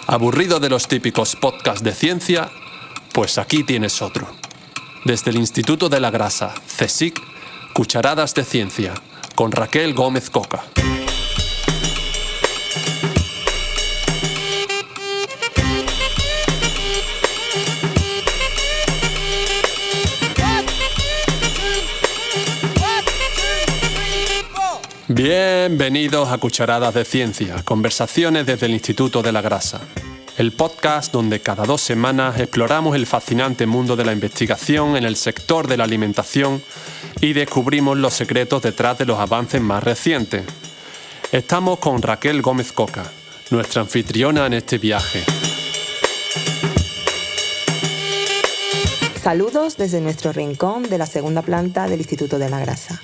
¿Aburrido de los típicos podcasts de ciencia? Pues aquí tienes otro. Desde el Instituto de la Grasa, CSIC, Cucharadas de Ciencia, con Raquel Gómez Coca. Bienvenidos a Cucharadas de Ciencia, conversaciones desde el Instituto de la Grasa, el podcast donde cada 2 semanas exploramos el fascinante mundo de la investigación en el sector de la alimentación y descubrimos los secretos detrás de los avances más recientes. Estamos con Raquel Gómez Coca, nuestra anfitriona en este viaje. Saludos desde nuestro rincón de la segunda planta del Instituto de la Grasa.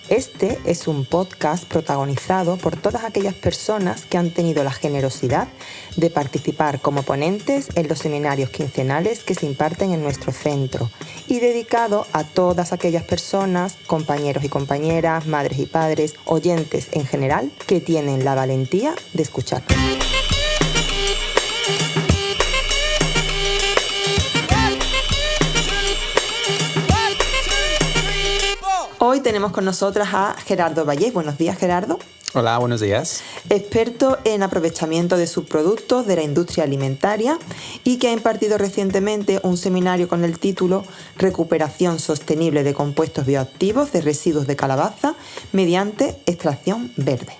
Este es un podcast protagonizado por todas aquellas personas que han tenido la generosidad de participar como ponentes en los seminarios quincenales que se imparten en nuestro centro y dedicado a todas aquellas personas, compañeros y compañeras, madres y padres, oyentes en general, que tienen la valentía de escuchar. Hoy tenemos con nosotras a Gerardo Vallés. Buenos días, Gerardo. Hola, buenos días. Experto en aprovechamiento de subproductos de la industria alimentaria y que ha impartido recientemente un seminario con el título Recuperación sostenible de compuestos bioactivos de residuos de calabaza mediante extracción verde.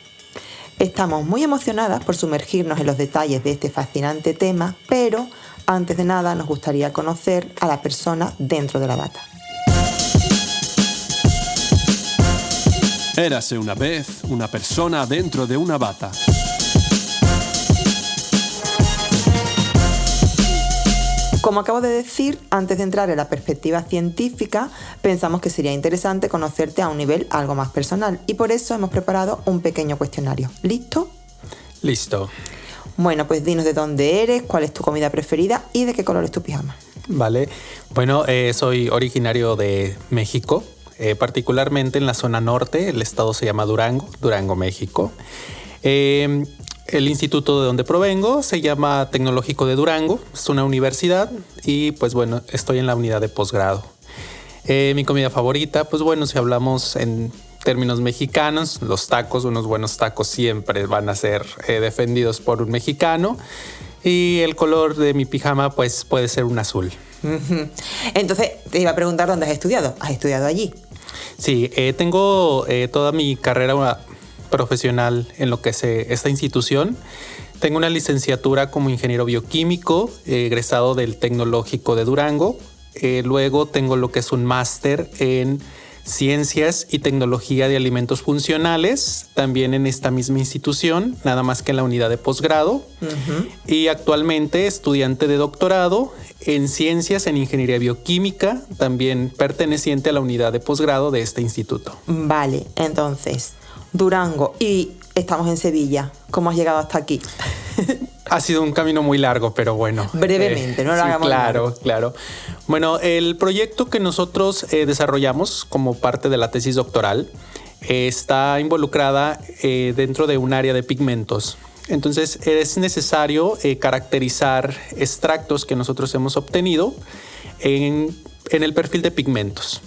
Estamos muy emocionadas por sumergirnos en los detalles de este fascinante tema, pero antes de nada nos gustaría conocer a la persona dentro de la bata. Érase una vez una persona dentro de una bata. Como acabo de decir, antes de entrar en la perspectiva científica, pensamos que sería interesante conocerte a un nivel algo más personal y por eso hemos preparado un pequeño cuestionario. ¿Listo? Listo. Bueno, pues dinos de dónde eres, cuál es tu comida preferida y de qué color es tu pijama. Vale. Bueno, soy originario de México. Particularmente en la zona norte, el estado se llama Durango, México. El instituto de donde provengo se llama Tecnológico de Durango, es una universidad y pues bueno, estoy en la unidad de posgrado. Mi comida favorita, pues bueno, si hablamos en términos mexicanos, los tacos, unos buenos tacos siempre van a ser defendidos por un mexicano y el color de mi pijama pues puede ser un azul. Entonces, te iba a preguntar dónde has estudiado. ¿Has estudiado allí? Sí, tengo toda mi carrera profesional en lo que es esta institución. Tengo una licenciatura como ingeniero bioquímico, egresado del Tecnológico de Durango. Luego tengo lo que es un máster en Ciencias y Tecnología de Alimentos Funcionales, también en esta misma institución, nada más que en la unidad de posgrado. Y actualmente estudiante de doctorado en Ciencias en Ingeniería Bioquímica, también perteneciente a la unidad de posgrado de este instituto. Vale, entonces, Durango y estamos en Sevilla. ¿Cómo has llegado hasta aquí? Ha sido un camino muy largo, pero bueno. Brevemente, no lo hagamos largo. Claro. Bueno, el proyecto que nosotros desarrollamos como parte de la tesis doctoral está involucrada dentro de un área de pigmentos. Entonces es necesario caracterizar extractos que nosotros hemos obtenido en el perfil de pigmentos.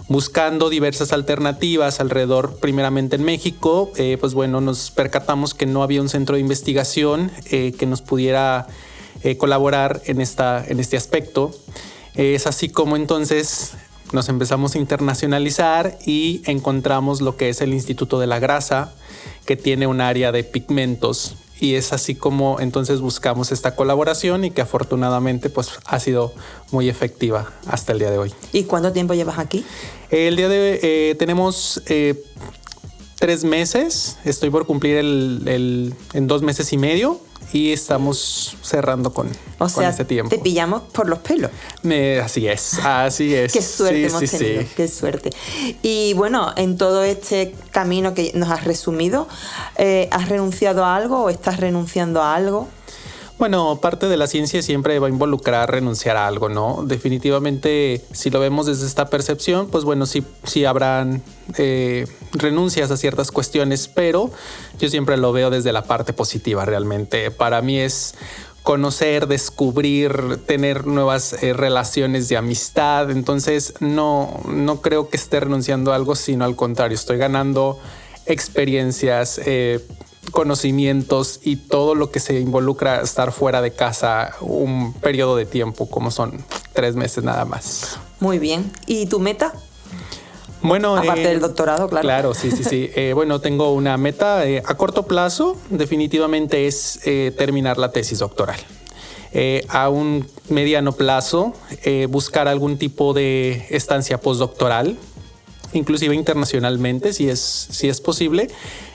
Buscando diversas alternativas alrededor, primeramente en México, pues bueno, nos percatamos que no había un centro de investigación que nos pudiera colaborar en este aspecto. Es así como entonces nos empezamos a internacionalizar y encontramos lo que es el Instituto de la Grasa, que tiene un área de pigmentos. Y es así como entonces buscamos esta colaboración y que afortunadamente pues ha sido muy efectiva hasta el día de hoy. ¿Y cuánto tiempo llevas aquí? El día de hoy tenemos 3 meses. Estoy por cumplir en 2 meses y medio y estamos cerrando con este tiempo. Te pillamos por los pelos. Así es. Qué suerte hemos tenido, sí. Qué suerte. Y bueno, en todo este camino que nos has resumido, ¿has renunciado a algo o estás renunciando a algo? Bueno, parte de la ciencia siempre va a involucrar renunciar a algo, ¿no? Definitivamente, si lo vemos desde esta percepción, pues bueno, sí habrán renuncias a ciertas cuestiones, pero yo siempre lo veo desde la parte positiva realmente. Para mí es conocer, descubrir, tener nuevas relaciones de amistad. Entonces no creo que esté renunciando a algo, sino al contrario, estoy ganando experiencias, conocimientos y todo lo que se involucra estar fuera de casa un periodo de tiempo, como son 3 meses nada más. Muy bien. ¿Y tu meta? Bueno, aparte del doctorado, claro. Claro, sí. Bueno, tengo una meta a corto plazo, definitivamente es terminar la tesis doctoral. A un mediano plazo, buscar algún tipo de estancia postdoctoral, inclusive internacionalmente, si es posible.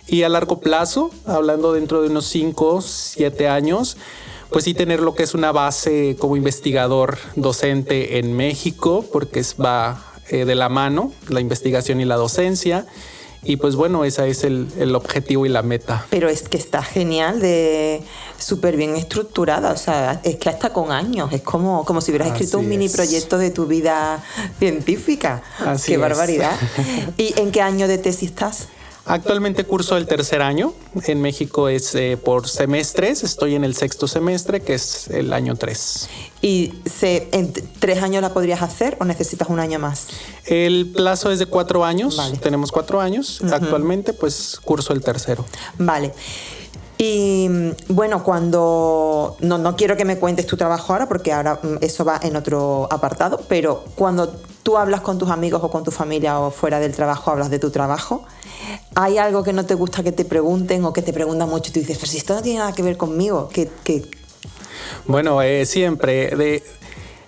Y a largo plazo, hablando dentro de unos 5, 7 años, pues sí tener lo que es una base como investigador docente en México, porque va de la mano la investigación y la docencia. Y pues bueno, ese es el objetivo y la meta. Pero es que está genial, súper bien estructurada. O sea, es que hasta con años. Es como si hubieras escrito un mini proyecto de tu vida científica. Así ¡Qué es. barbaridad! ¿Y en qué año de tesis estás? Actualmente curso el 3er año. En México es por semestres. Estoy en el 6º semestre, que es el año 3. ¿Y en 3 años la podrías hacer o necesitas un año más? El plazo es de 4 años. Vale. Tenemos 4 años. Actualmente, pues curso el 3º. Vale. Y bueno, cuando... No quiero que me cuentes tu trabajo ahora, porque ahora eso va en otro apartado, pero cuando tú hablas con tus amigos o con tu familia o fuera del trabajo, hablas de tu trabajo, ¿hay algo que no te gusta que te pregunten o que te preguntan mucho y tú dices, pero si esto no tiene nada que ver conmigo? Bueno, siempre...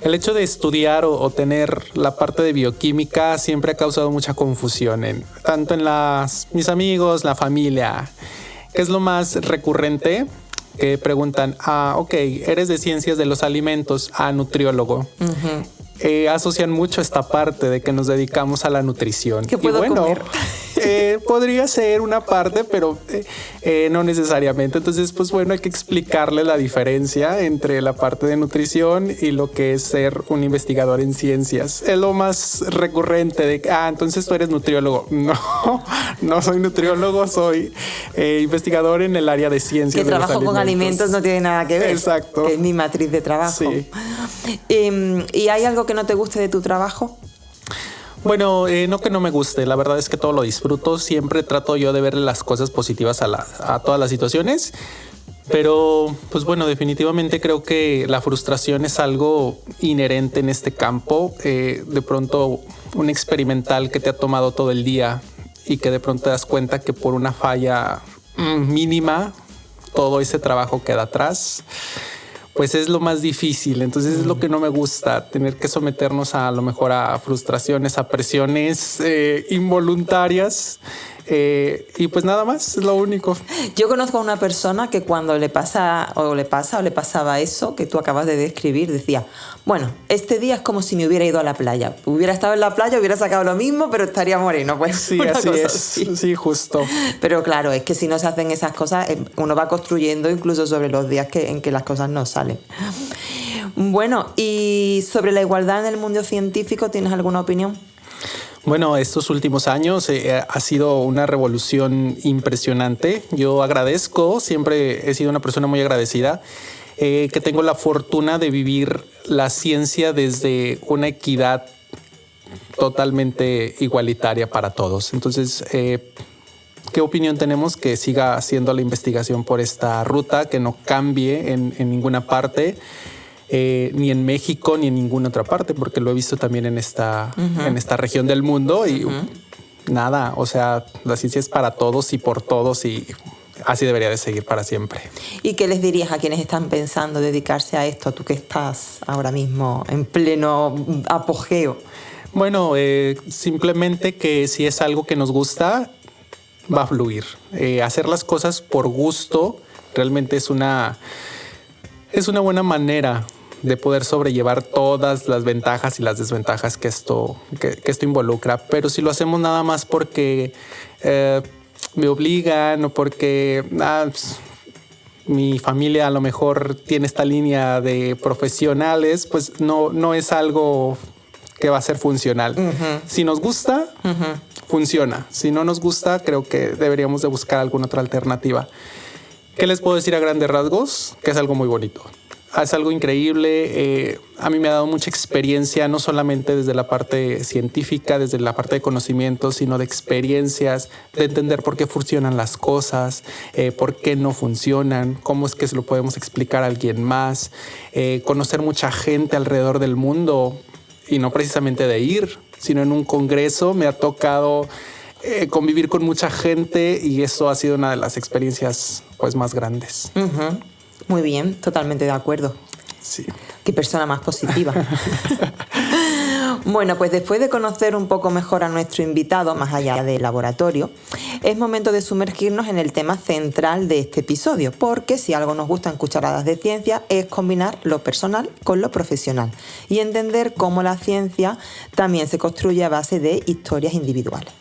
El hecho de estudiar o tener la parte de bioquímica siempre ha causado mucha confusión, tanto en mis amigos, la familia. ¿Qué es lo más recurrente? Que preguntan, ok, eres de ciencias de los alimentos, nutriólogo. Asocian mucho esta parte de que nos dedicamos a la nutrición. ¿Qué puedo comer? Podría ser una parte, pero no necesariamente. Entonces, pues bueno, hay que explicarle la diferencia entre la parte de nutrición y lo que es ser un investigador en ciencias. Es lo más recurrente de, entonces tú eres nutriólogo. No soy nutriólogo, soy investigador en el área de ciencias. Que trabajo con alimentos no tiene nada que ver. Exacto. Que es mi matriz de trabajo. Sí. ¿Y hay algo que no te guste de tu trabajo? Bueno, no que no me guste, la verdad es que todo lo disfruto, siempre trato yo de ver las cosas positivas a todas las situaciones, pero pues bueno, definitivamente creo que la frustración es algo inherente en este campo. De pronto un experimental que te ha tomado todo el día y que de pronto te das cuenta que por una falla mínima todo ese trabajo queda atrás. Pues es lo más difícil. Entonces es lo que no me gusta, tener que someternos a lo mejor a frustraciones, a presiones involuntarias. Y pues nada más, es lo único. Yo conozco a una persona que cuando le pasaba eso que tú acabas de describir, decía, bueno, este día es como si me hubiera ido a la playa. Hubiera estado en la playa, hubiera sacado lo mismo, pero estaría moreno. Pues sí, así es. Así. Sí, justo. Pero claro, es que si no se hacen esas cosas, uno va construyendo incluso sobre los días en que las cosas no salen. Bueno, y sobre la igualdad en el mundo científico, ¿tienes alguna opinión? Bueno, estos últimos años ha sido una revolución impresionante. Yo agradezco, siempre he sido una persona muy agradecida, que tengo la fortuna de vivir la ciencia desde una equidad totalmente igualitaria para todos. Entonces, ¿qué opinión tenemos? Que siga haciendo la investigación por esta ruta, que no cambie en ninguna parte. Ni en México ni en ninguna otra parte, porque lo he visto también en esta región del mundo y nada, o sea, la ciencia es para todos y por todos y así debería de seguir para siempre. ¿Y qué les dirías a quienes están pensando dedicarse a esto, tú que estás ahora mismo en pleno apogeo? Bueno, simplemente que si es algo que nos gusta, va a fluir. Hacer las cosas por gusto realmente es una buena manera de poder sobrellevar todas las ventajas y las desventajas que esto involucra. Pero si lo hacemos nada más porque me obligan o porque mi familia a lo mejor tiene esta línea de profesionales, pues no es algo que va a ser funcional. Si nos gusta, funciona. Si no nos gusta, creo que deberíamos de buscar alguna otra alternativa. ¿Qué les puedo decir a grandes rasgos? Que es algo muy bonito. Es algo increíble. A mí me ha dado mucha experiencia, no solamente desde la parte científica, desde la parte de conocimientos, sino de experiencias, de entender por qué funcionan las cosas, por qué no funcionan, cómo es que se lo podemos explicar a alguien más, conocer mucha gente alrededor del mundo y no precisamente de ir, sino en un congreso. Me ha tocado convivir con mucha gente y eso ha sido una de las experiencias pues más grandes. Uh-huh. Muy bien, totalmente de acuerdo. Sí. Qué persona más positiva. Bueno, pues después de conocer un poco mejor a nuestro invitado, más allá del laboratorio, es momento de sumergirnos en el tema central de este episodio, porque si algo nos gusta en Cucharadas de Ciencia es combinar lo personal con lo profesional y entender cómo la ciencia también se construye a base de historias individuales.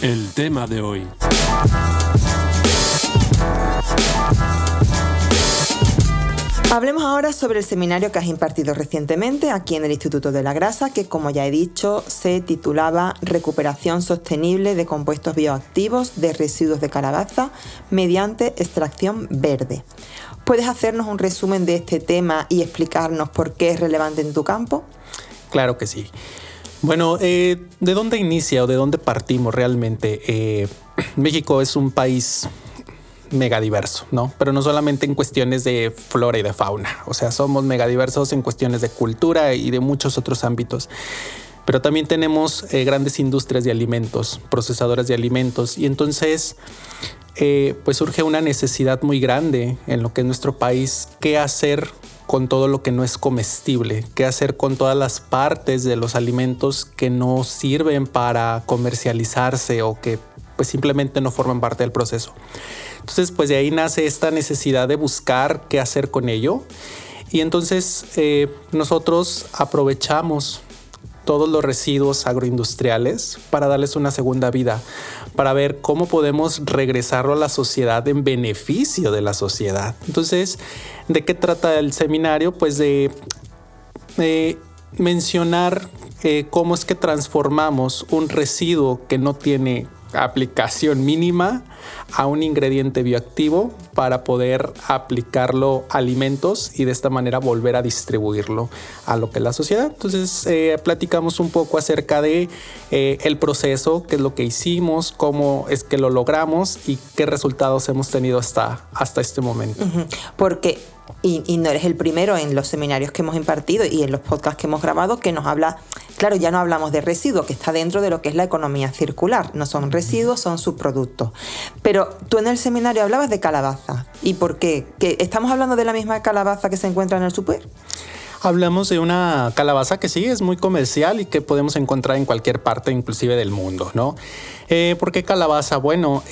El tema de hoy. Hablemos ahora sobre el seminario que has impartido recientemente aquí en el Instituto de la Grasa, que como ya he dicho, se titulaba Recuperación sostenible de compuestos bioactivos de residuos de calabaza mediante extracción verde. ¿Puedes hacernos un resumen de este tema y explicarnos por qué es relevante en tu campo? Claro que sí. Bueno, ¿de dónde inicia o de dónde partimos realmente? México es un país megadiverso, ¿no? Pero no solamente en cuestiones de flora y de fauna. O sea, somos megadiversos en cuestiones de cultura y de muchos otros ámbitos. Pero también tenemos grandes industrias de alimentos, procesadoras de alimentos. Y entonces, pues surge una necesidad muy grande en lo que es nuestro país. ¿Qué hacer con todo lo que no es comestible? ¿Qué hacer con todas las partes de los alimentos que no sirven para comercializarse o que pues simplemente no forman parte del proceso? Entonces, pues de ahí nace esta necesidad de buscar qué hacer con ello. Y entonces nosotros aprovechamos todos los residuos agroindustriales para darles una segunda vida, para ver cómo podemos regresarlo a la sociedad en beneficio de la sociedad. Entonces, ¿de qué trata el seminario? Pues de mencionar cómo es que transformamos un residuo que no tiene aplicación mínima a un ingrediente bioactivo para poder aplicarlo a alimentos y de esta manera volver a distribuirlo a lo que es la sociedad. Entonces platicamos un poco acerca de el proceso, qué es lo que hicimos, cómo es que lo logramos y qué resultados hemos tenido hasta este momento. Uh-huh. Porque y no eres el primero en los seminarios que hemos impartido y en los podcasts que hemos grabado que nos habla, claro, ya no hablamos de residuos, que está dentro de lo que es la economía circular. No son residuos, son subproductos. Pero tú en el seminario hablabas de calabaza. ¿Y por qué? ¿Que estamos hablando de la misma calabaza que se encuentra en el súper? Hablamos de una calabaza que sí es muy comercial y que podemos encontrar en cualquier parte, inclusive del mundo, ¿no? ¿Por qué calabaza? Bueno,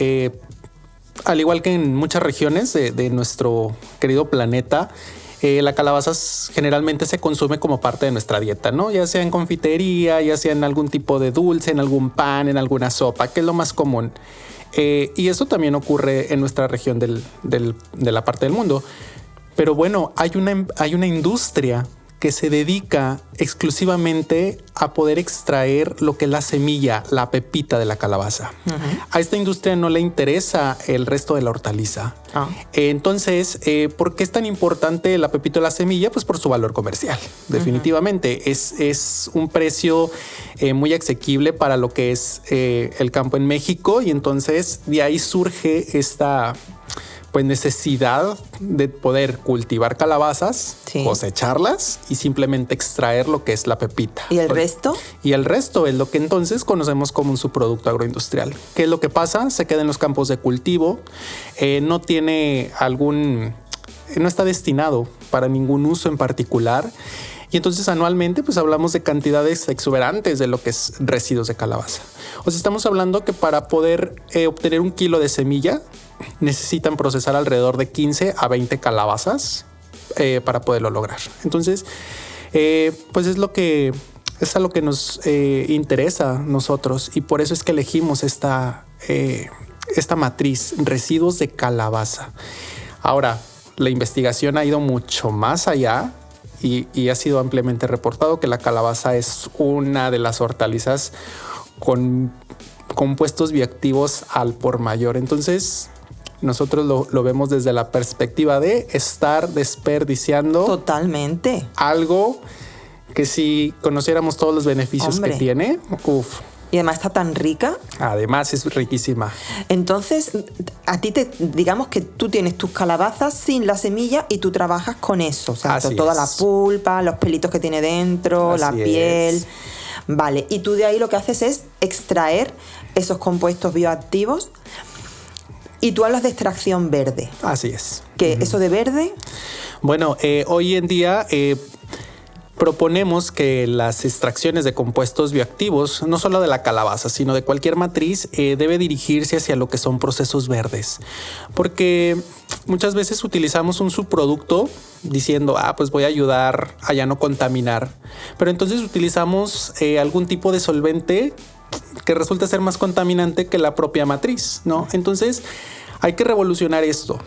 al igual que en muchas regiones de nuestro querido planeta, la calabaza generalmente se consume como parte de nuestra dieta, ¿no? Ya sea en confitería, ya sea en algún tipo de dulce, en algún pan, en alguna sopa, que es lo más común. Y eso también ocurre en nuestra región de la parte del mundo. Pero bueno, hay una industria que se dedica exclusivamente a poder extraer lo que es la semilla, la pepita de la calabaza. Uh-huh. A esta industria no le interesa el resto de la hortaliza. Entonces, ¿por qué es tan importante la pepita de la semilla? Pues por su valor comercial, definitivamente. Uh-huh. Es un precio muy asequible para lo que es el campo en México y entonces de ahí surge esta pues necesidad de poder cultivar calabazas, sí, cosecharlas y simplemente extraer lo que es la pepita. ¿Y el resto? Y el resto es lo que entonces conocemos como un subproducto agroindustrial. ¿Qué es lo que pasa? Se queda en los campos de cultivo, no está destinado para ningún uso en particular. Y entonces anualmente pues hablamos de cantidades exuberantes de lo que es residuos de calabaza. O sea, estamos hablando que para poder obtener 1 kilo de semilla necesitan procesar alrededor de 15 a 20 calabazas para poderlo lograr. Entonces, pues es a lo que nos interesa a nosotros y por eso es que elegimos esta matriz, residuos de calabaza. Ahora, la investigación ha ido mucho más allá y ha sido ampliamente reportado que la calabaza es una de las hortalizas con compuestos bioactivos al por mayor. Entonces, nosotros lo vemos desde la perspectiva de estar desperdiciando Totalmente. algo que si conociéramos todos los beneficios Hombre. que tiene, Y además está tan rica. además es riquísima. Entonces, a ti digamos que tú tienes tus calabazas sin la semilla y tú trabajas con eso. O sea, Así toda es. la pulpa, los pelitos que tiene dentro, la Así piel. es. Vale, y tú de ahí lo que haces es extraer esos compuestos bioactivos. Y tú hablas de extracción verde. Así es. Que eso de verde, Bueno, hoy en día proponemos que las extracciones de compuestos bioactivos, no solo de la calabaza, sino de cualquier matriz, debe dirigirse hacia lo que son procesos verdes. Porque muchas veces utilizamos un subproducto diciendo, pues voy a ayudar a ya no contaminar. Pero entonces utilizamos algún tipo de solvente que resulta ser más contaminante que la propia matriz, ¿no? Entonces hay que revolucionar esto.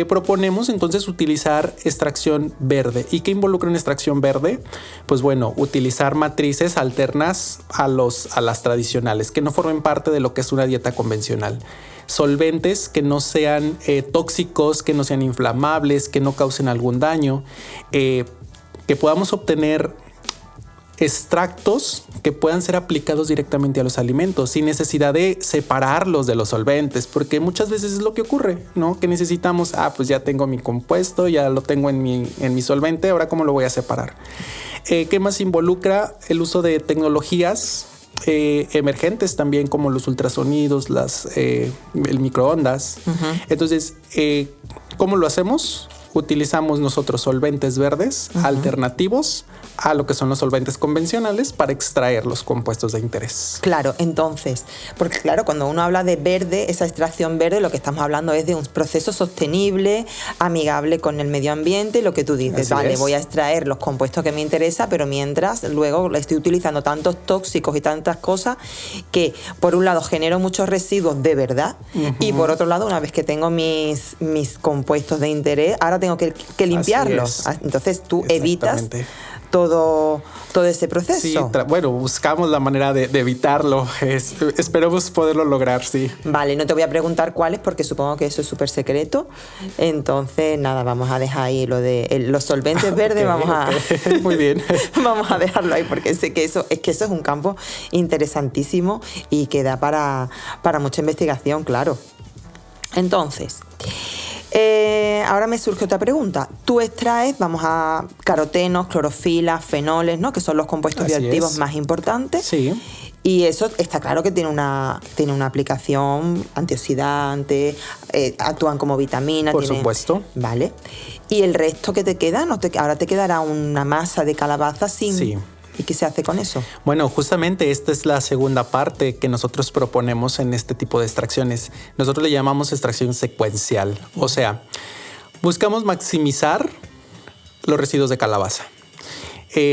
Proponemos entonces utilizar extracción verde. ¿Y qué involucra una extracción verde? Pues bueno, utilizar matrices alternas a las tradicionales, que no formen parte de lo que es una dieta convencional. Solventes que no sean tóxicos, que no sean inflamables, que no causen algún daño, que podamos obtener extractos que puedan ser aplicados directamente a los alimentos sin necesidad de separarlos de los solventes, porque muchas veces es lo que ocurre, ¿no? Que necesitamos, pues ya tengo mi compuesto, ya lo tengo en mi solvente, ahora ¿cómo lo voy a separar? ¿Qué más involucra? El uso de tecnologías emergentes también, como los ultrasonidos, el microondas. Entonces, ¿cómo lo hacemos? Utilizamos nosotros solventes verdes alternativos a lo que son los solventes convencionales para extraer los compuestos de interés. claro, entonces, porque claro, cuando uno habla de verde, esa extracción verde, lo que estamos hablando es de un proceso sostenible, amigable con el medio ambiente, lo que tú dices, Así es. voy a extraer los compuestos que me interesa, pero mientras luego estoy utilizando tantos tóxicos y tantas cosas que por un lado genero muchos residuos de verdad y por otro lado, una vez que tengo mis compuestos de interés, ahora tengo que limpiarlos. Así es. Entonces tú evitas Exactamente. todo ese proceso. Sí, bueno, buscamos la manera de evitarlo. Esperemos poderlo lograr, sí. Vale, no te voy a preguntar cuáles porque supongo que eso es súper secreto. Entonces, nada, vamos a dejar ahí lo de los solventes verdes, Ok. Muy bien. vamos a dejarlo ahí porque sé que eso es un campo interesantísimo y que da para mucha investigación, claro. Entonces, ahora me surge otra pregunta. Tú extraes, vamos a carotenos, clorofila, fenoles, ¿no? Que son los compuestos Así bioactivos es. más importantes. Sí. Y eso está claro que tiene una aplicación antioxidante, actúan como vitamina. Por supuesto. Vale. ¿Y el resto que te queda? Ahora te quedará una masa de calabaza sin... Sí. ¿Y qué se hace con eso? Bueno, justamente esta es la segunda parte que nosotros proponemos en este tipo de extracciones. Nosotros le llamamos extracción secuencial. O sea, buscamos maximizar los residuos de calabaza.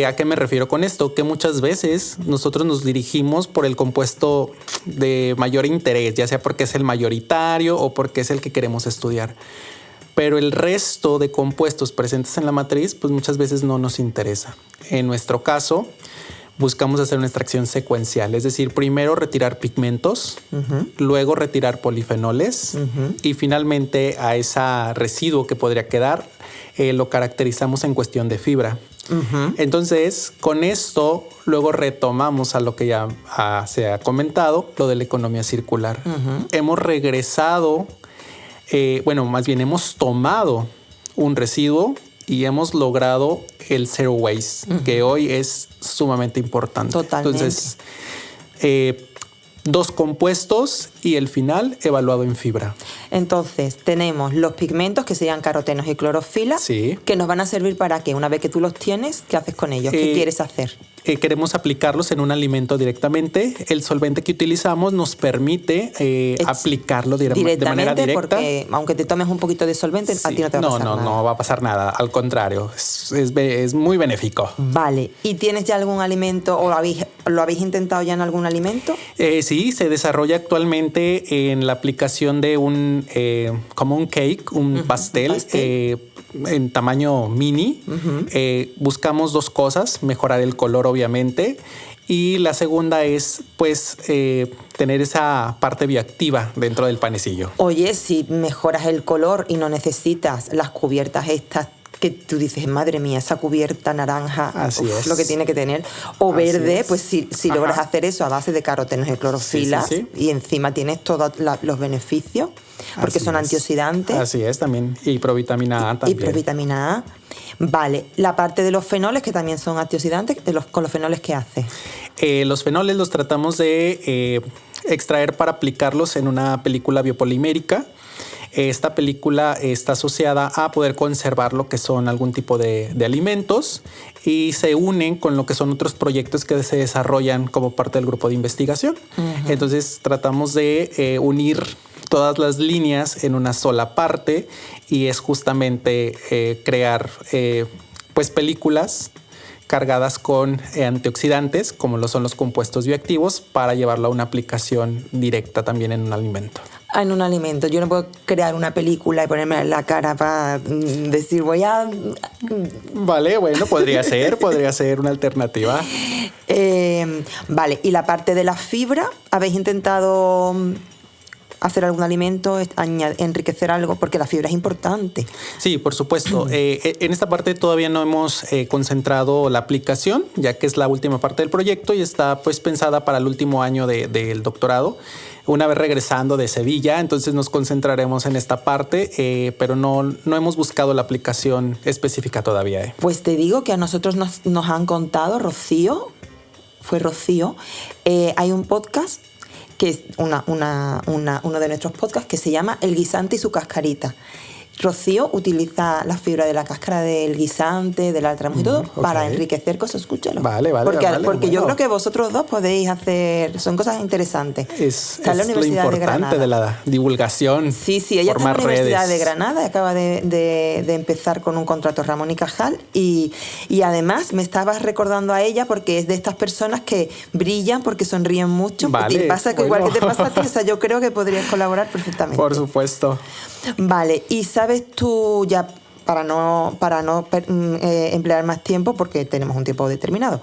¿A qué me refiero con esto? Que muchas veces nosotros nos dirigimos por el compuesto de mayor interés, ya sea porque es el mayoritario o porque es el que queremos estudiar. Pero el resto de compuestos presentes en la matriz, pues muchas veces no nos interesa. En nuestro caso, buscamos hacer una extracción secuencial, es decir, primero retirar pigmentos, luego retirar polifenoles y finalmente a ese residuo que podría quedar lo caracterizamos en cuestión de fibra. Entonces, con esto, luego retomamos a lo que ya se ha comentado, lo de la economía circular. Hemos regresado, más bien hemos tomado un residuo y hemos logrado el zero waste, que hoy es sumamente importante. Totalmente. Entonces, 2 compuestos y el final evaluado en fibra. Entonces, tenemos los pigmentos, que serían carotenos y clorofila, Sí. que nos van a servir para qué. Una vez que tú los tienes, ¿qué haces con ellos? ¿Qué quieres hacer? Queremos aplicarlos en un alimento directamente. El solvente que utilizamos nos permite aplicarlo de manera directa. Porque aunque te tomes un poquito de solvente, Sí. a ti no te va a pasar nada. No va a pasar nada. Al contrario, es muy benéfico. Vale. ¿Y tienes ya algún alimento o lo habéis intentado ya en algún alimento? Sí, se desarrolla actualmente en la aplicación de como un cake, un pastel. En tamaño mini. Buscamos 2 cosas: mejorar el color, obviamente, Y la segunda es, pues, tener esa parte bioactiva dentro del panecillo. Oye, si mejoras el color y no necesitas las cubiertas estas que tú dices, madre mía, esa cubierta naranja, Así es. lo que tiene que tener, o Así verde, es. pues si logras hacer eso a base de carotenos y clorofilas, Sí. y encima tienes todos los beneficios, porque Así son es. antioxidantes. Así es, también. Y provitamina A también. Y provitamina A. Vale, la parte de los fenoles, que también son antioxidantes, con los fenoles, ¿qué hace? Los fenoles los tratamos de extraer para aplicarlos en una película biopolimérica. Esta película está asociada a poder conservar lo que son algún tipo de alimentos y se unen con lo que son otros proyectos que se desarrollan como parte del grupo de investigación. Uh-huh. Entonces tratamos de unir todas las líneas en una sola parte y es justamente crear pues películas cargadas con antioxidantes, como lo son los compuestos bioactivos, para llevarlo a una aplicación directa también en un alimento. En un alimento. Yo no puedo crear una película y ponerme en la cara para decir voy a... Vale, bueno, podría ser una alternativa. Vale, y la parte de la fibra, ¿habéis intentado hacer algún alimento, enriquecer algo? Porque la fibra es importante. Sí, por supuesto. En esta parte todavía no hemos concentrado la aplicación, ya que es la última parte del proyecto y está pues pensada para el último año del doctorado. Una vez regresando de Sevilla, entonces nos concentraremos en esta parte, pero no hemos buscado la aplicación específica todavía. Pues te digo que a nosotros nos han contado, Rocío, hay un podcast que es uno de nuestros podcasts que se llama El guisante y su cascarita. Rocío utiliza la fibra de la cáscara del guisante, del áltramo y todo, para enriquecer cosas. Escúchalo. Vale. Porque yo creo que vosotros dos podéis hacer... Son cosas interesantes. Es lo importante de la divulgación. Sí, ella está en la Universidad de Granada, acaba de empezar con un contrato Ramón y Cajal y además me estabas recordando a ella porque es de estas personas que brillan porque sonríen mucho. Vale, pasa que igual que te pasa a ti, o sea, yo creo que podrías colaborar perfectamente. Por supuesto. Vale, y sabes tú ya, para no emplear más tiempo, porque tenemos un tiempo determinado,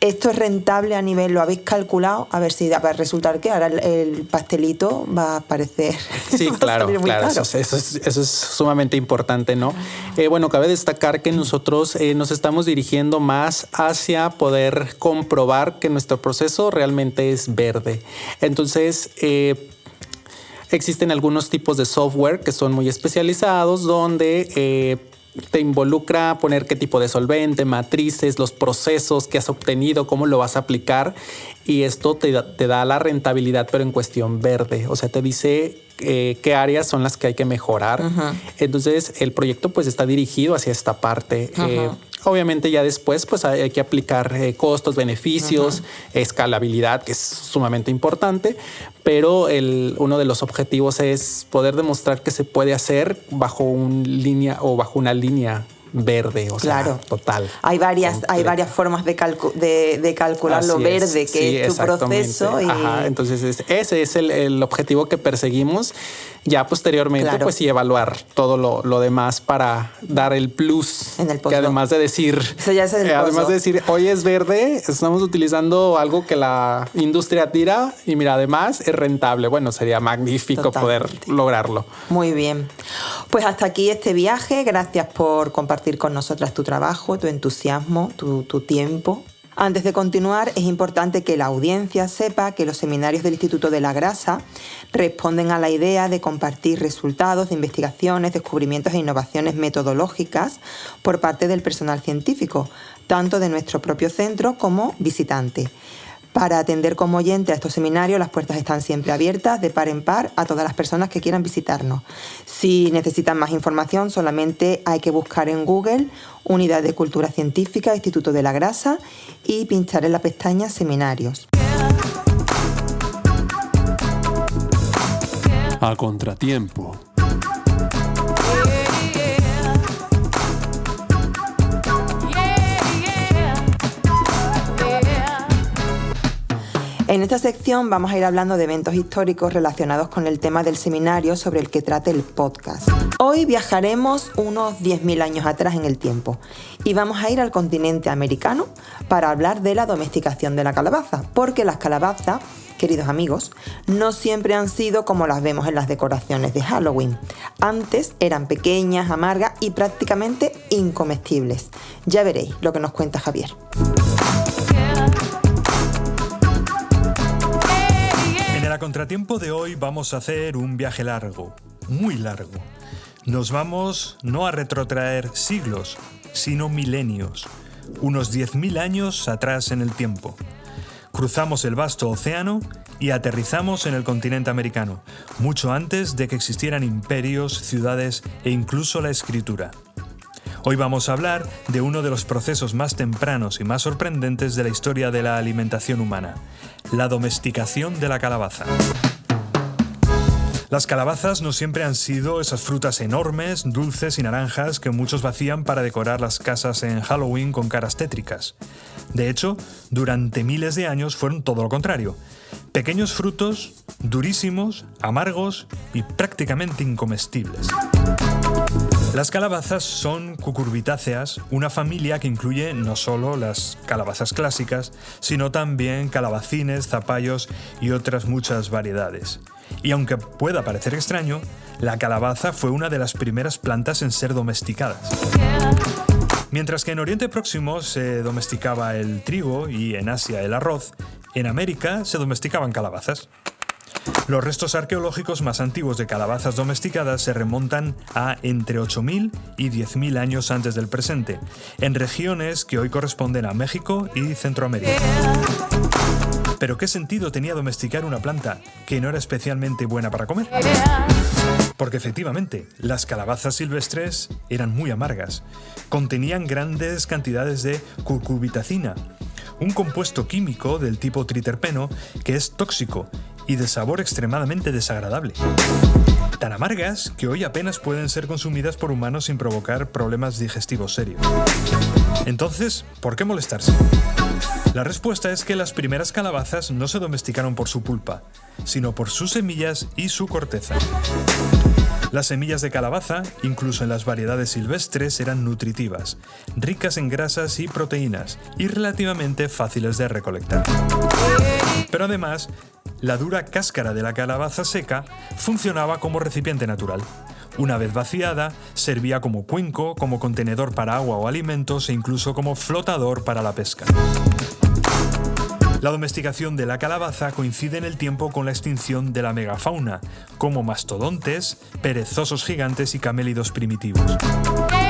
¿esto es rentable a nivel, lo habéis calculado? A ver si va a resultar que ahora el pastelito va a parecer... Sí, claro. Eso es sumamente importante, ¿no? Bueno, cabe destacar que nosotros nos estamos dirigiendo más hacia poder comprobar que nuestro proceso realmente es verde. Entonces... existen algunos tipos de software que son muy especializados donde te involucra poner qué tipo de solvente, matrices, los procesos que has obtenido, cómo lo vas a aplicar y esto te da la rentabilidad pero en cuestión verde. O sea, te dice qué áreas son las que hay que mejorar. Uh-huh. Entonces el proyecto pues está dirigido hacia esta parte. Uh-huh. Obviamente ya después pues hay que aplicar costos, beneficios, uh-huh, escalabilidad, que es sumamente importante, pero uno de los objetivos es poder demostrar que se puede hacer bajo una línea verde, o claro, sea, total. Hay varias formas de calcular lo verde, que es tu proceso. Ajá, entonces ese es el objetivo que perseguimos. Ya posteriormente, claro, pues sí, evaluar todo lo demás para dar el plus. En el que además de decir, hoy es verde, estamos utilizando algo que la industria tira y mira, además es rentable. Bueno, sería magnífico poder lograrlo. Muy bien. Pues hasta aquí este viaje. Gracias por compartir con nosotras tu trabajo, tu entusiasmo, tu tiempo. Antes de continuar, es importante que la audiencia sepa que los seminarios del Instituto de la Grasa responden a la idea de compartir resultados de investigaciones, descubrimientos e innovaciones metodológicas por parte del personal científico, tanto de nuestro propio centro como visitante. Para atender como oyente a estos seminarios, las puertas están siempre abiertas, de par en par, a todas las personas que quieran visitarnos. Si necesitan más información, solamente hay que buscar en Google Unidad de Cultura Científica, Instituto de la Grasa, y pinchar en la pestaña Seminarios. A contratiempo. En esta sección vamos a ir hablando de eventos históricos relacionados con el tema del seminario sobre el que trata el podcast. Hoy viajaremos unos 10.000 años atrás en el tiempo y vamos a ir al continente americano para hablar de la domesticación de la calabaza, porque las calabazas, queridos amigos, no siempre han sido como las vemos en las decoraciones de Halloween. Antes eran pequeñas, amargas y prácticamente incomestibles. Ya veréis lo que nos cuenta Javier. A contratiempo de hoy vamos a hacer un viaje largo, muy largo. Nos vamos no a retrotraer siglos, sino milenios, unos 10.000 años atrás en el tiempo. Cruzamos el vasto océano y aterrizamos en el continente americano, mucho antes de que existieran imperios, ciudades e incluso la escritura. Hoy vamos a hablar de uno de los procesos más tempranos y más sorprendentes de la historia de la alimentación humana, la domesticación de la calabaza. Las calabazas no siempre han sido esas frutas enormes, dulces y naranjas que muchos vacían para decorar las casas en Halloween con caras tétricas. De hecho, durante miles de años fueron todo lo contrario. Pequeños frutos, durísimos, amargos y prácticamente incomestibles. Las calabazas son cucurbitáceas, una familia que incluye no solo las calabazas clásicas, sino también calabacines, zapallos y otras muchas variedades. Y aunque pueda parecer extraño, la calabaza fue una de las primeras plantas en ser domesticadas. Mientras que en Oriente Próximo se domesticaba el trigo y en Asia el arroz, en América se domesticaban calabazas. Los restos arqueológicos más antiguos de calabazas domesticadas se remontan a entre 8.000 y 10.000 años antes del presente, en regiones que hoy corresponden a México y Centroamérica. ¿Pero qué sentido tenía domesticar una planta que no era especialmente buena para comer? Porque efectivamente, las calabazas silvestres eran muy amargas. Contenían grandes cantidades de curcubitacina, un compuesto químico del tipo triterpeno que es tóxico y de sabor extremadamente desagradable. Tan amargas que hoy apenas pueden ser consumidas por humanos sin provocar problemas digestivos serios. Entonces, ¿por qué molestarse? La respuesta es que las primeras calabazas no se domesticaron por su pulpa, sino por sus semillas y su corteza. Las semillas de calabaza, incluso en las variedades silvestres, eran nutritivas, ricas en grasas y proteínas y relativamente fáciles de recolectar. Pero además, la dura cáscara de la calabaza seca funcionaba como recipiente natural. Una vez vaciada, servía como cuenco, como contenedor para agua o alimentos e incluso como flotador para la pesca. La domesticación de la calabaza coincide en el tiempo con la extinción de la megafauna, como mastodontes, perezosos gigantes y camélidos primitivos.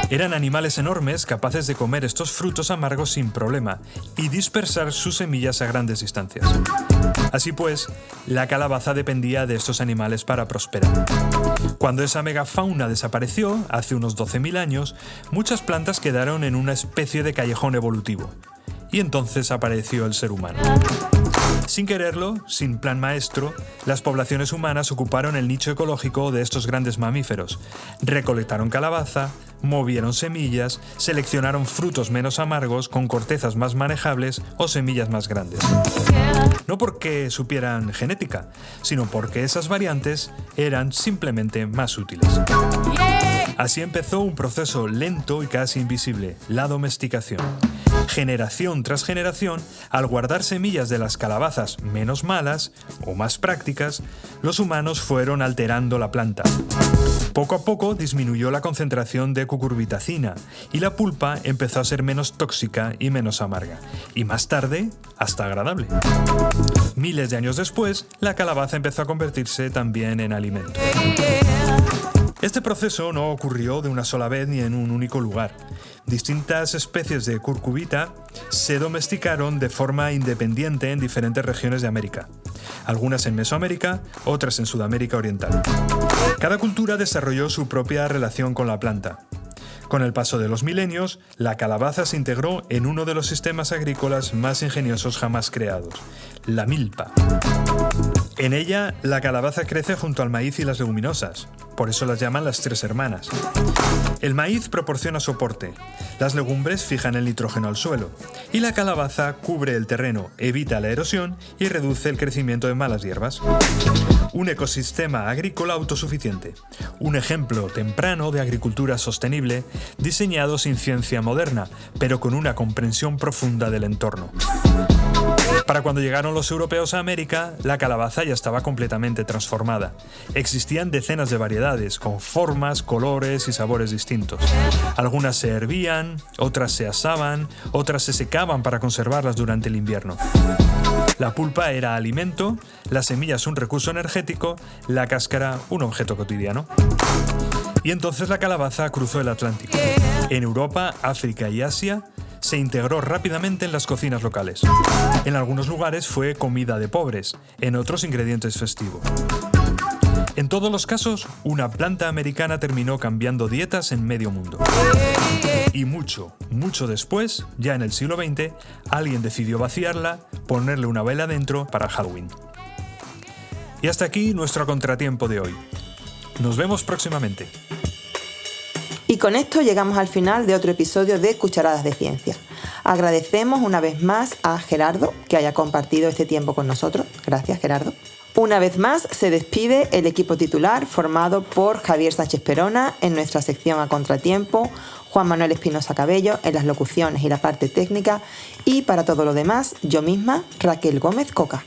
Eran animales enormes capaces de comer estos frutos amargos sin problema y dispersar sus semillas a grandes distancias. Así pues, la calabaza dependía de estos animales para prosperar. Cuando esa megafauna desapareció, hace unos 12.000 años, muchas plantas quedaron en una especie de callejón evolutivo. Y entonces apareció el ser humano. Sin quererlo, sin plan maestro, las poblaciones humanas ocuparon el nicho ecológico de estos grandes mamíferos. Recolectaron calabaza, movieron semillas, seleccionaron frutos menos amargos con cortezas más manejables o semillas más grandes. No porque supieran genética, sino porque esas variantes eran simplemente más útiles. Así empezó un proceso lento y casi invisible, la domesticación. Generación tras generación, al guardar semillas de las calabazas menos malas o más prácticas, los humanos fueron alterando la planta. Poco a poco disminuyó la concentración de cucurbitacina y la pulpa empezó a ser menos tóxica y menos amarga, y más tarde, hasta agradable. Miles de años después, la calabaza empezó a convertirse también en alimento. Este proceso no ocurrió de una sola vez ni en un único lugar. Distintas especies de curcubita se domesticaron de forma independiente en diferentes regiones de América. Algunas en Mesoamérica, otras en Sudamérica Oriental. Cada cultura desarrolló su propia relación con la planta. Con el paso de los milenios, la calabaza se integró en uno de los sistemas agrícolas más ingeniosos jamás creados, la milpa. En ella, la calabaza crece junto al maíz y las leguminosas, por eso las llaman las tres hermanas. El maíz proporciona soporte, las legumbres fijan el nitrógeno al suelo, y la calabaza cubre el terreno, evita la erosión y reduce el crecimiento de malas hierbas. Un ecosistema agrícola autosuficiente, un ejemplo temprano de agricultura sostenible, diseñado sin ciencia moderna, pero con una comprensión profunda del entorno. Para cuando llegaron los europeos a América, la calabaza ya estaba completamente transformada. Existían decenas de variedades, con formas, colores y sabores distintos. Algunas se hervían, otras se asaban, otras se secaban para conservarlas durante el invierno. La pulpa era alimento, las semillas un recurso energético, la cáscara un objeto cotidiano. Y entonces la calabaza cruzó el Atlántico. En Europa, África y Asia, se integró rápidamente en las cocinas locales. En algunos lugares fue comida de pobres, en otros ingredientes festivos. En todos los casos, una planta americana terminó cambiando dietas en medio mundo. Y mucho después, ya en el siglo XX, alguien decidió vaciarla, ponerle una vela dentro para Halloween. Y hasta aquí nuestro contratiempo de hoy. Nos vemos próximamente. Y con esto llegamos al final de otro episodio de Cucharadas de Ciencia. Agradecemos una vez más a Gerardo que haya compartido este tiempo con nosotros. Gracias, Gerardo. Una vez más se despide el equipo titular formado por Javier Sánchez Perona en nuestra sección A Contratiempo, Juan Manuel Espinosa Cabello en las locuciones y la parte técnica y para todo lo demás, yo misma, Raquel Gómez Coca.